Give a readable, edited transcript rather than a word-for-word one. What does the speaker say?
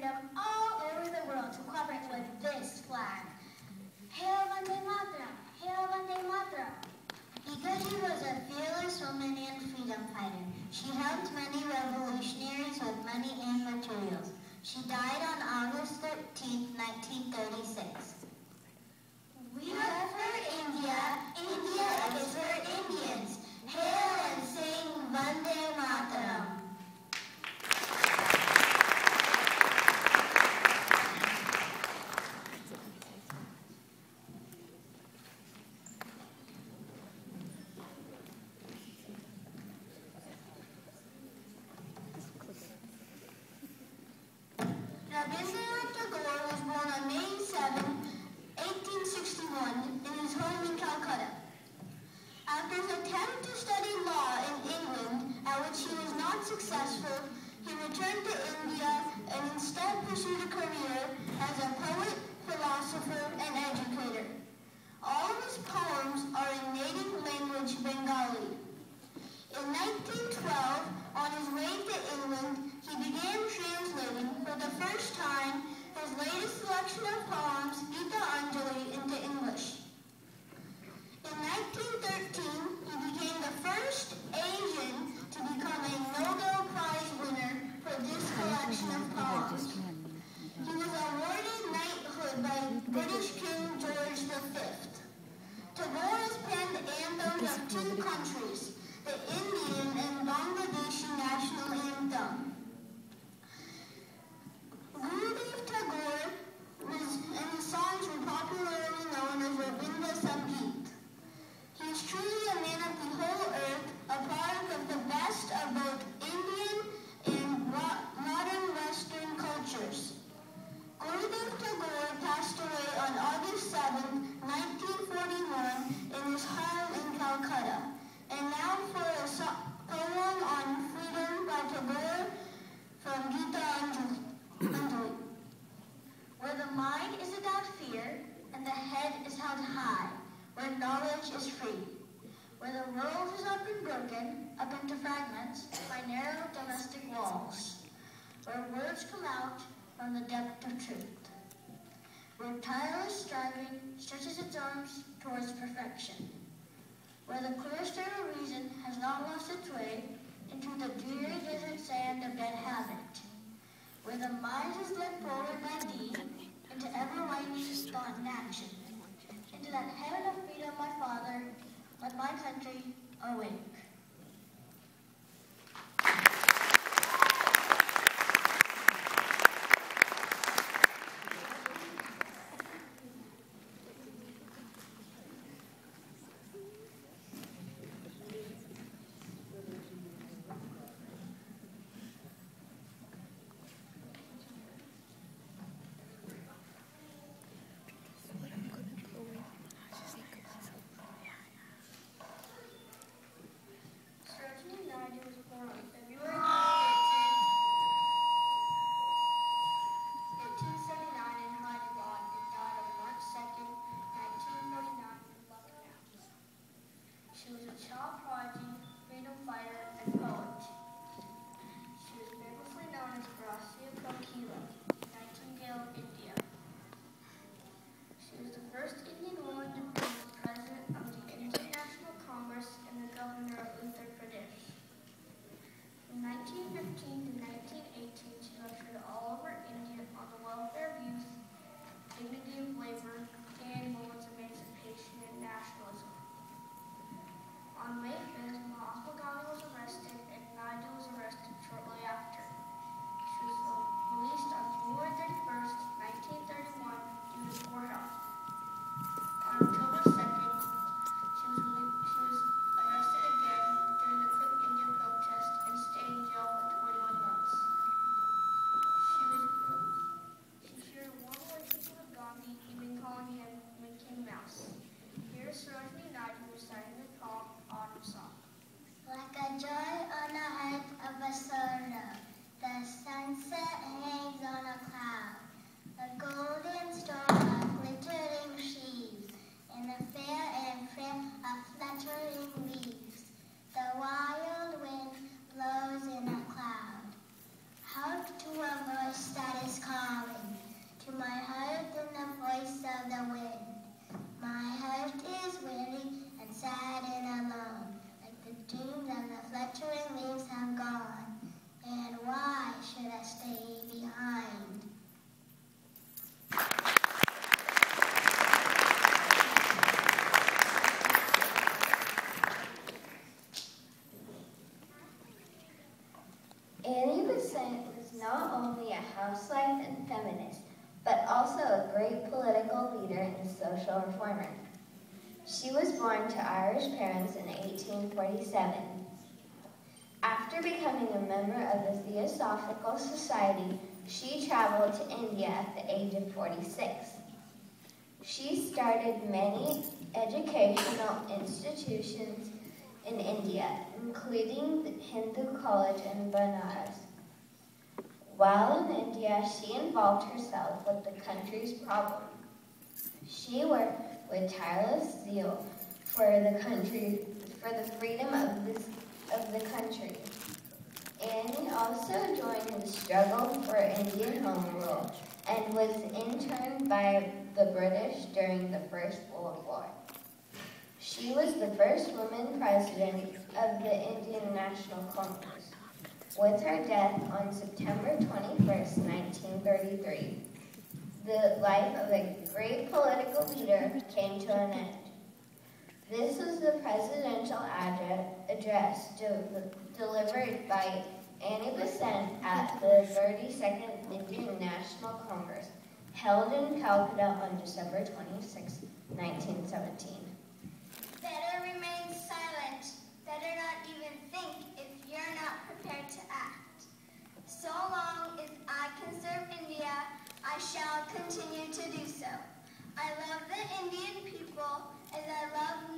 freedom all over the world to cooperate with this flag. Hail Vande Mataram! Hail Vande Mataram! Because she was a fearless woman and freedom fighter, she helped many revolutionaries with money and materials. She died on August 13, 1936. We are for India. India is for Indians. Hail and sing Vande Mataram. Rabindranath Tagore was born on May 7, 1861 in his home in Calcutta. After his attempt to study law in England, at which he was not successful, he returned to India and instead pursued a career as a poet, philosopher, and educator. All of his poems are in native language Bengali. In 1912, on his way to England, he began translating for the first time his latest selection of poems, Gita Anjali, into English. In 1913, he became the first Asian to become a Nobel Prize winner for this collection of poems. He was awarded knighthood by British King George V. Tagore has penned anthems of two countries, the Indian and Bangladeshi national anthem. Gurudev Tagore and his songs were popularly known as Rabindra Sangeet. He is truly a man of the whole earth, a product of the best of both Indian and modern Western cultures. Gurudev Tagore passed away on August 7, 1941 in his home in Calcutta. And now for a poem on freedom by Tagore from Gita Anjali. Where the mind is without fear and the head is held high, where knowledge is free, where the world has not been broken up into fragments by narrow domestic walls, where words come out from the depth of truth, where tireless striving stretches its arms towards perfection, where the clear star of reason has not lost its way into the dreary desert sand of dead habit, where the mind is led forward by deed into ever-widening thought and action, into that heaven of freedom, my Father, let my country awake. is calling to my heart in the voice of the wind. My heart is weary and sad and alone, like the dreams and the fluttering leaves have gone. And why should I stay behind? Annie Besant was not only a housewife and feminist, but also a great political leader and social reformer. She was born to Irish parents in 1847. After becoming a member of the Theosophical Society, she traveled to India at the age of 46. She started many educational institutions in India, including the Hindu College in Banaras. While in India, she involved herself with the country's problems. She worked with tireless zeal for the freedom of the country. Annie also joined the struggle for Indian home rule and was interned by the British during the First World War. She was the first woman president of the Indian National Congress. With her death on September 21st, 1933, the life of a great political leader came to an end. This was the presidential address delivered by Annie Besant at the 32nd Indian National Congress, held in Calcutta on December 26, 1917. Better remain silent. Better not even think if you're not prepared to act. So long as I can serve India, I shall continue to do so. I love the Indian people as I love